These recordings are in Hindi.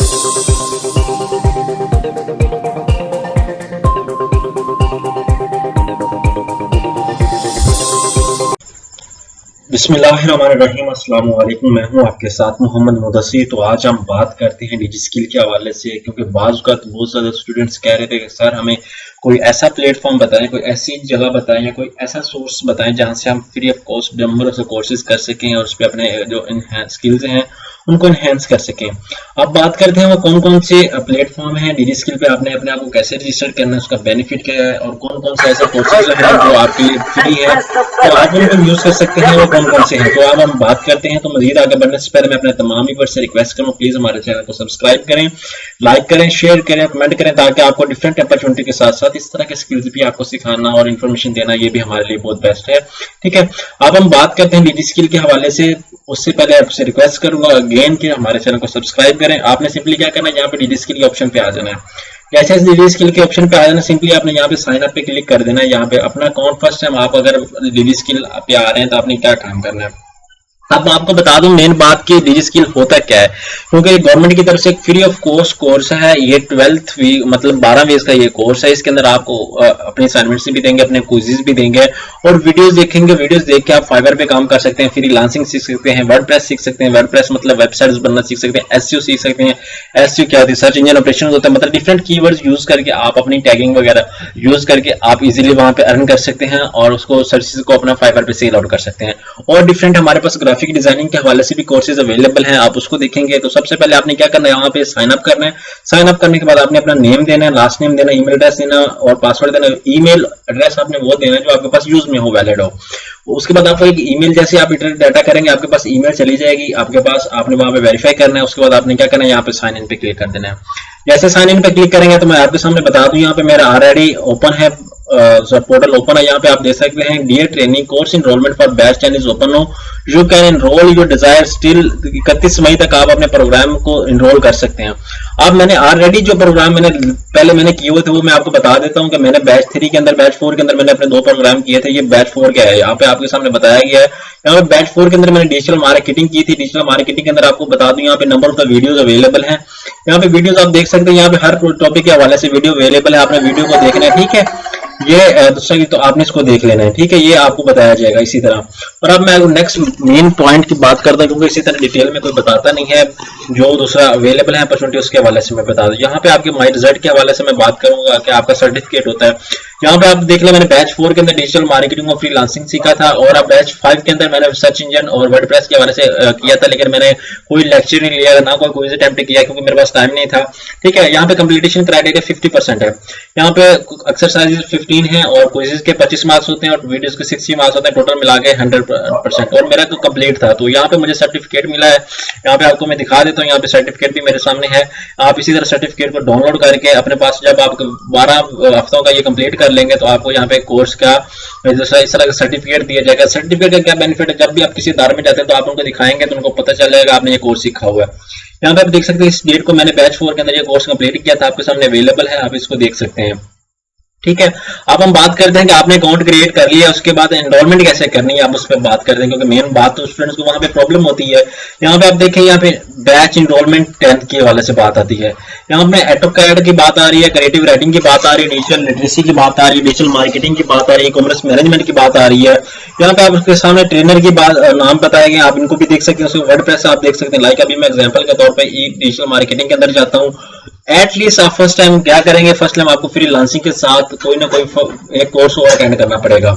बिस्मिल्लाहिर्रहमानिर्रहीम, अस्सलाम वालेकुम। मैं हूं आपके साथ मोहम्मद मुदस्सिर। तो आज हम बात करते हैं डिजी स्किल के हवाले से, क्योंकि बाज़ वक़्त बहुत ज़्यादा स्टूडेंट्स कह रहे थे कि सर हमें कोई ऐसा प्लेटफॉर्म बताएं, कोई ऐसी जगह बताएं या कोई ऐसा सोर्स बताएं जहां से हम free of cost number of courses कर सकें और उस पर अपने जो स्किल्स हैं उनको इनहेंस कर सकें। अब बात करते हैं वो कौन कौन से प्लेटफॉर्म हैं डिजी स्किल पे, आपने अपने आप को कैसे रजिस्टर करना है, उसका बेनिफिट क्या है और कौन कौन से ऐसे कोर्सेज हैं जो आपके लिए फ्री है तो आप उनको यूज कर सकते हैं, वो कौन कौन से हैं। तो अब हम बात करते हैं। तो मजीद आगे बढ़ने से पहले मैं अपने तमाम व्यूअर्स से रिक्वेस्ट करूँ, प्लीज हमारे चैनल को सब्सक्राइब करें, लाइक करें, शेयर करें, कमेंट करें, ताकि आपको डिफरेंट अपॉर्चुनिटी के साथ साथ इस तरह के स्किल्स भी आपको सिखाना और इन्फॉर्मेशन देना ये भी हमारे लिए बहुत बेस्ट है। ठीक है, अब हम बात करते हैं डिजी स्किल के हवाले से। उससे पहले आपसे रिक्वेस्ट करूंगा अगेन कि हमारे चैनल को सब्सक्राइब करें। आपने सिंपली क्या करना है, यहाँ पे डिजी स्किल के ऑप्शन पे आ जाना है। जैसे डिजी स्किल के ऑप्शन पे आ जाना, सिंपली आपने यहाँ पे साइन अप पे क्लिक कर देना है। यहाँ पे अपना अकाउंट फर्स्ट टाइम आप अगर डिजी स्किल पे आ रहे हैं तो आपने क्या काम करना है। अब मैं आपको बता दूं मेन बात कि डिजी स्किल होता क्या है, क्योंकि गवर्नमेंट की तरफ से एक फ्री ऑफ कॉस्ट कोर्स है। ये 12th वीक मतलब 12 वीक का ये कोर्स है। इसके अंदर आपको अपने असाइनमेंट्स भी देंगे, अपने क्विज़ेस भी देंगे और वीडियोस देखेंगे। वीडियोस देख के आप फाइवर पे काम कर सकते हैं, फ्रीलांसिंग सीख सकते हैं, वर्डप्रेस सीख सकते हैं। वर्डप्रेस मतलब वेबसाइट्स बनना सीख सकते हैं, एसईओ सीख सकते हैं। एसईओ क्या होती है, सर्च इंजन ऑपरेशन होता है, मतलब डिफरेंट कीवर्ड्स यूज करके आप अपनी टैगिंग वगैरह यूज करके आप इजीली वहां पे अर्न कर सकते हैं और उसको सर्विसेज को अपना फाइवर पे सेल आउट कर सकते हैं। और डिफरेंट हमारे पास ग्राफिक डिजाइनिंग के हवाले से भी कोर्सेज अवेलेबल हैं, आप उसको देखेंगे। तो सबसे पहले आपने क्या करना है, यहाँ पे साइन अप करना है। साइन अप करने के बाद आपने अपना नेम देना है, लास्ट नेम देना, ईमेल एड्रेस देना और पासवर्ड देना। ईमेल एड्रेस आपने वो देना है जो आपके पास यूज में हो, वैलिड हो। उसके बाद आपको एक ईमेल, जैसे आप डाटा करेंगे आपके पास ईमेल चली जाएगी आपके पास, आपने वहां पे वेरीफाई करना है। उसके बाद आपने क्या करना है, यहाँ पे साइन इन पे क्लिक कर देना है। जैसे साइन इन पे क्लिक करेंगे तो मैं आपके सामने बता दूं, यहाँ पे मेरा ऑलरेडी ओपन है, पोर्टल ओपन है। यहाँ पे आप देख सकते हैं dear training course enrolment for batch 10 is open no, you can enrol your desire still. 31 मई तक आप अपने प्रोग्राम को इनरोल कर सकते हैं। अब मैंने ऑलरेडी जो प्रोग्राम मैंने किए हुए थे वो मैं आपको बता देता हूं कि मैंने बैच 3 के अंदर, बैच 4 के अंदर मैंने अपने 2 प्रोग्राम किए थे। ये बैच 4 क्या है यहाँ पे आपके सामने बताया गया है। यहाँ पे बैच 4 के अंदर मैंने डिजिटल मार्केटिंग की थी। डिजिटल मार्केटिंग के अंदर आपको बता दूं यहाँ पे number of the videos available हैं। यहाँ पे वीडियोस आप देख सकते हैं, यहाँ पे हर टॉपिक के हवाले से वीडियो अवेलेबल है, आपने वीडियो को देखना है। ठीक है, ये दूसरा तो आपने इसको देख लेना है। ठीक है, ये आपको बताया जाएगा इसी तरह। और अब मैं नेक्स्ट मेन पॉइंट की बात करता हूँ, क्योंकि इसी तरह डिटेल में कोई बताता नहीं है। जो दूसरा अवेलेबल है अपॉर्चुनिटी उसके हवाले से मैं बता दूं। यहाँ पे आपके माई रिजल्ट के हवाले से मैं बात करूंगा कि आपका सर्टिफिकेट होता है। यहाँ पे आप देख लें, मैंने बैच 4 के अंदर डिजिटल मार्केटिंग और फ्रीलांसिंग सीखा था और अब बैच 5 के अंदर मैंने सर्च इंजन और वर्डप्रेस के हवाले से किया था, लेकिन मैंने कोई लेक्चर नहीं लिया, ना कोई क्विज अटेम्प्ट किया क्योंकि मेरे पास टाइम नहीं था। ठीक है, यहाँ पे कंप्लीटेशन क्राइटेरिया 50% है। यहाँ पे एक्सरसाइजेस 15 है और क्विजेस के 25 मार्क्स होते हैं और वीडियोस के 60 मार्क्स होते हैं, टोटल मिला के 100%। और मेरा तो कंप्लीट था, तो यहाँ पे मुझे सर्टिफिकेट मिला है। यहाँ पे आपको मैं दिखा देता हूँ, यहाँ पे सर्टिफिकेट भी मेरे सामने है। आप इसी तरह सर्टिफिकेट को डाउनलोड करके अपने पास, जब आप 12 हफ्तों का ये कंप्लीट कर लेंगे तो आपको यहाँ पे कोर्स का इस तरह का सर्टिफिकेट दिया जाएगा। सर्टिफिकेट का क्या बेनिफिट है, जब भी आप किसी इदारे में जाते हैं तो आप उनको दिखाएंगे तो उनको पता चल जाएगा आपने ये कोर्स सीखा हुआ है। यहाँ पे आप देख सकते हैं इस डेट को मैंने बैच 4 के अंदर ये कोर्स कंप्लीट किया था, आपके सामने अवेलेबल है, आप इसको देख सकते हैं। ठीक है, अब हम बात करते हैं कि आपने अकाउंट क्रिएट कर लिया, उसके बाद एनरोलमेंट कैसे करनी है, आप उस पर बात करते हैं, क्योंकि मेन बात तो स्टूडेंट्स को वहां पे प्रॉब्लम होती है। यहाँ पे आप देखें, यहाँ पे बैच इनरोलमेंट 10th के हवाले से बात आती है। यहाँ पे ऑटोकैड की बात आ रही है, क्रिएटिव राइटिंग की बात आ रही है, डिजिटल लिटरेसी की बात आ रही है, डिजिटल मार्केटिंग की बात आ रही है, कॉमर्स मैनेजमेंट की बात आ रही है। यहाँ पे आपके सामने ट्रेनर की बात नाम बताए गए, आप इनको भी देख सकते हैं। वर्डप्रेस आप देख सकते हैं। लाइक अभी मैं एग्जांपल के तौर पे डिजिटल मार्केटिंग के अंदर जाता हूँ। एटलीस्ट आप फर्स्ट टाइम क्या करेंगे, फर्स्ट टाइम आपको फ्रीलांसिंग के साथ कोई ना कोई एक कोर्स और अटेंड करना पड़ेगा।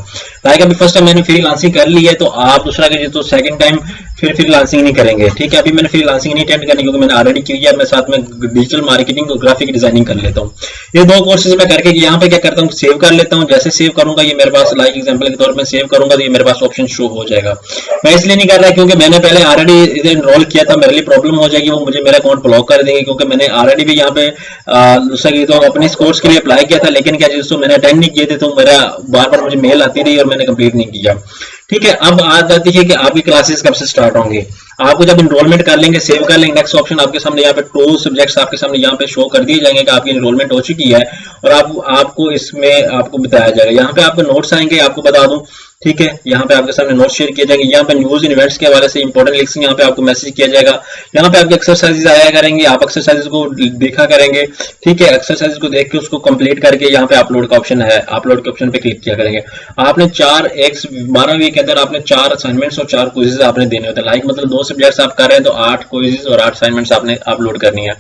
लाइक अभी फर्स्ट टाइम मैंने फ्रीलांसिंग कर ली है तो आप दूसरा कीजिए तो सेकंड टाइम फिर फ्रीलांसिंग नहीं करेंगे। ठीक है, अभी मैंने फ्रीलांसिंग नहीं अटेंड करनी क्योंकि मैंने ऑलरेडी की है। मैं साथ में डिजिटल मार्केटिंग और ग्राफिक डिजाइनिंग कर लेता हूँ। ये 2 कोर्सेज मैं करके यहाँ पे क्या करता हूँ, सेव कर लेता हूँ। जैसे सेव करूंगा ये मेरे पास, लाइक एग्जांपल के तौर पर सेव करूंगा तो ये मेरे पास ऑप्शन शो हो जाएगा। मैं इसलिए नहीं कर रहा क्योंकि मैंने पहले ऑलरेडी इधर एनरोल किया था, मेरे लिए प्रॉब्लम हो जाएगी, वो मुझे मेरा अकाउंट ब्लॉक कर देंगे क्योंकि मैंने ऑलरेडी भी यहाँ पे दूसरा तो अपने इस कोर्स के लिए अप्लाई किया था, लेकिन क्या जिसको मैंने अटेंड नहीं किए थे तो मेरा बार बार मुझे मेल आती रही और मैंने कंप्लीट नहीं किया। ठीक है, अब आ जाती है कि आपकी क्लासेस कब से स्टार्ट होंगे। आपको जब इनरोलमेंट कर लेंगे, सेव कर लेंगे, नेक्स्ट ऑप्शन आपके सामने यहाँ पे 2 सब्जेक्ट्स आपके सामने यहाँ पे शो कर दिए जाएंगे कि आपकी इनरोलमेंट हो चुकी है और आपको इसमें आपको बताया जाएगा। यहाँ पे आपको नोट्स आएंगे। आपको बता दूं ठीक है, यहाँ पे आपके सामने नोट शेयर किए जाएंगे, यहाँ पे न्यूज इवेंट्स के हवाले से इंपॉर्टेंट लिंक्स यहाँ पे आपको मैसेज किया जाएगा, यहाँ पे आपके एक्सरसाइजेज आया करेंगे, आप एक्सरसाइजेज को देखा करेंगे। ठीक है, एक्सरसाइज को देख के उसको कंप्लीट करके यहाँ पे अपलोड का ऑप्शन है, अपलोड के ऑप्शन पे क्लिक किया करेंगे। आपने 12 वीक के अंदर आपने 4 असाइनमेंट्स और 4 क्विजेज आपने देने होते हैं। लाइक मतलब 2 सब्जेक्ट्स आप कर रहे हैं तो 8 क्विजेज और 8 असाइनमेंट्स आपने अपलोड करनी है।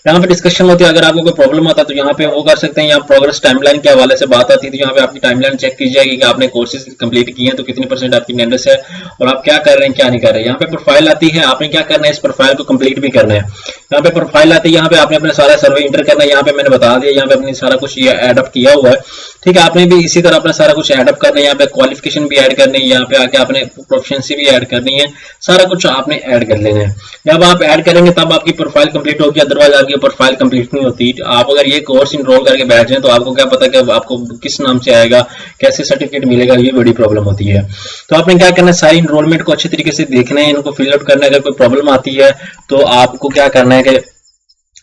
यहाँ पे डिस्कशन होती है, अगर आपको कोई प्रॉब्लम आता है तो यहाँ पे वो कर सकते हैं। यहाँ प्रोग्रेस टाइमलाइन के हवाले से बात आती है, तो यहाँ पे आपकी टाइमलाइन चेक की जाएगी कि आपने कोर्सेज कंप्लीट किए हैं तो कितनी परसेंट आपकी अटेंडेंस है और आप क्या कर रहे हैं क्या नहीं कर रहे हैं। यहाँ पे प्रोफाइल आती है, आपने क्या करना है, इस प्रोफाइल को कंप्लीट भी करना है। यहाँ पे प्रोफाइल आती है, यहाँ पे आपने अपना सारा सर्वे इंटर करना है। यहाँ पे मैंने बता दिया, यहाँ पे अपनी सारा कुछ ये एडअप किया हुआ है। ठीक है, आपने भी इसी तरह अपना सारा कुछ एडअप करना है। यहाँ पे क्वालिफिकेशन भी ऐड करनी है, यहाँ पे आके आपने प्रोफिशिएंसी भी ऐड करनी है, सारा कुछ आपने ऐड कर लेना है। जब आप ऐड करेंगे तब आपकी प्रोफाइल कंप्लीट होगी, अदरवाइज आपकी प्रोफाइल कंप्लीट नहीं होती। आप अगर ये कोर्स इनरोल करके बैठ जाए तो आपको क्या पता कि आपको किस नाम से आएगा, कैसे सर्टिफिकेट मिलेगा, ये बड़ी प्रॉब्लम होती है। तो आपने क्या करना है, सारी इनरोलमेंट को अच्छे तरीके से देखना है, इनको फिल आउट करना है। अगर कोई प्रॉब्लम आती है तो आपको क्या करना है कि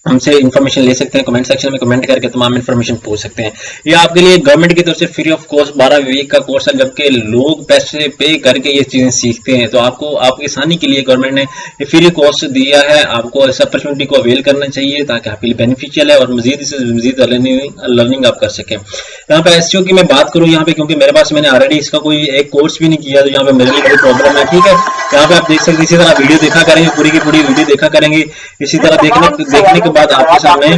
हमसे इन्फॉर्मेशन ले सकते हैं, कमेंट सेक्शन में कमेंट करके तमाम इन्फॉर्मेशन पूछ सकते हैं। ये आपके लिए गवर्नमेंट की तरफ से फ्री ऑफ कॉस्ट 12 वीक का कोर्स है, जबकि लोग पैसे पे करके ये चीजें सीखते हैं। तो आपको आपकी आसानी के लिए गवर्नमेंट ने ये फ्री कोर्स दिया है, आपको इस अपॉर्चुनिटी को अवेल करना चाहिए ताकि आपके लिए बेनिफिशियल है और मजीद इससे मजीद लर्निंग आप कर सकें। यहाँ पे एसईओ की मैं बात करूँ यहाँ पे, क्योंकि मेरे पास मैंने ऑलरेडी इसका कोई एक कोर्स भी नहीं किया, तो यहाँ पे मेरे लिए कोई प्रॉब्लम है। ठीक है, यहाँ पे आप देख सकते हैं, इसी तरह वीडियो देखा करेंगे, पूरी की पूरी वीडियो देखा करेंगे। इसी तरह देखने के बाद आपके सामने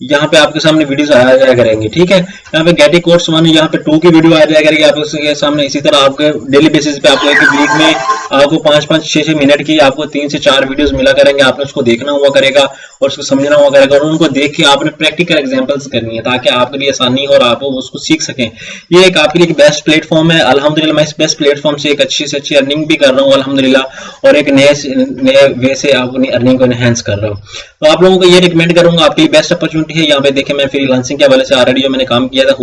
यहाँ पे आपके सामने वीडियोस आ जाया करेंगे। ठीक है, यहाँ पे गेटी कोर्स 1 यहाँ पे 2 की वीडियो आ जाया करेगी आपके सामने। इसी तरह आपके डेली बेसिस पे आपको एक वीक में आपको 5-5, 6-6 मिनट की आपको 3 से 4 वीडियोस मिला करेंगे। आपने उसको देखना हुआ करेगा और उसको समझना हुआ करेगा और उनको देख के आपने प्रैक्टिकल एग्जांपल्स करनी है ताकि आपके लिए आसानी और आप उसको सीख सकें। ये एक आपके लिए बेस्ट प्लेटफॉर्म है। अल्हम्दुलिल्लाह मैं इस बेस्ट प्लेटफॉर्म से एक अच्छी से अच्छी अर्निंग भी कर रहा हूँ अल्हम्दुलिल्लाह, और एक नए वे से अपनी अर्निंग को एनहेंस कर रहा हूँ। तो आप लोगों को ये रिकमेंड करूंगा, आपके लिए बेस्ट अपॉर्चुनिटी है। यहाँ पे देखें, मैं फ्रीलांसिंग के हवाले से ऑलरेडी जो मैंने काम किया था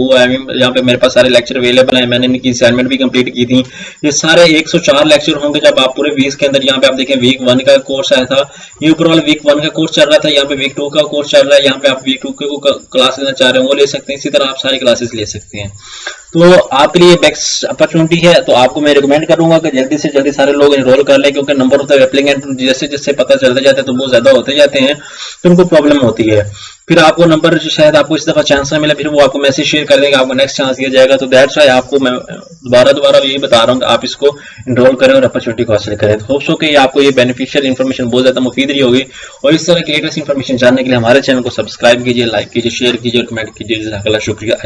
यहाँ पे मेरे पास सारे लेक्चर अवेलेबल है, मैंने इनकी असाइनमेंट भी कंप्लीट की थी। ये सारे 104 लेक्चर होंगे जब आप पूरे वीक के अंदर। यहाँ पे आप देखें वीक 1 का कोर्स आया था, ये ऊपर वाला वीक 1 का कोर्स चल रहा था, यहाँ पे वीक 2 का कोर्स चल रहा है। यहाँ पे आप वीक 2 को क्लास लेना चाह रहे हैं वो ले सकते हैं, इसी तरह आप सारी क्लासेस ले सकते हैं। तो आपके लिए बेस्ट अपॉर्चुनिटी है, तो आपको मैं रिकमेंड करूंगा कि जल्दी से जल्दी सारे लोग एनरोल कर लें, क्योंकि नंबर ऑफ द एप्लीकेंट जैसे जैसे पता चलते जाते हैं तो बहुत ज्यादा होते जाते हैं, तो उनको प्रॉब्लम होती है। फिर आपको नंबर शायद आपको इस दफा चांस ना मिला, फिर वो आपको मैसेज शेयर कर देगा, आपको नेक्स्ट चांस दिया जाएगा। तो दैट्स व्हाई आपको मैं दोबारा यही बता रहा हूँ कि आप इसको एनरोल करें और अपॉर्चुनिटी को हासिल करें। होप सो कि आपको ये बेनिफिशियल इन्फॉर्मेशन बहुत ज्यादा मुफीद रही होगी, और इस तरह की लेटेस्ट इन्फॉर्मेशन जानने के लिए हमारे चैनल को सब्सक्राइब कीजिए, लाइक कीजिए, शेयर कीजिए और कमेंट कीजिए। शुक्रिया।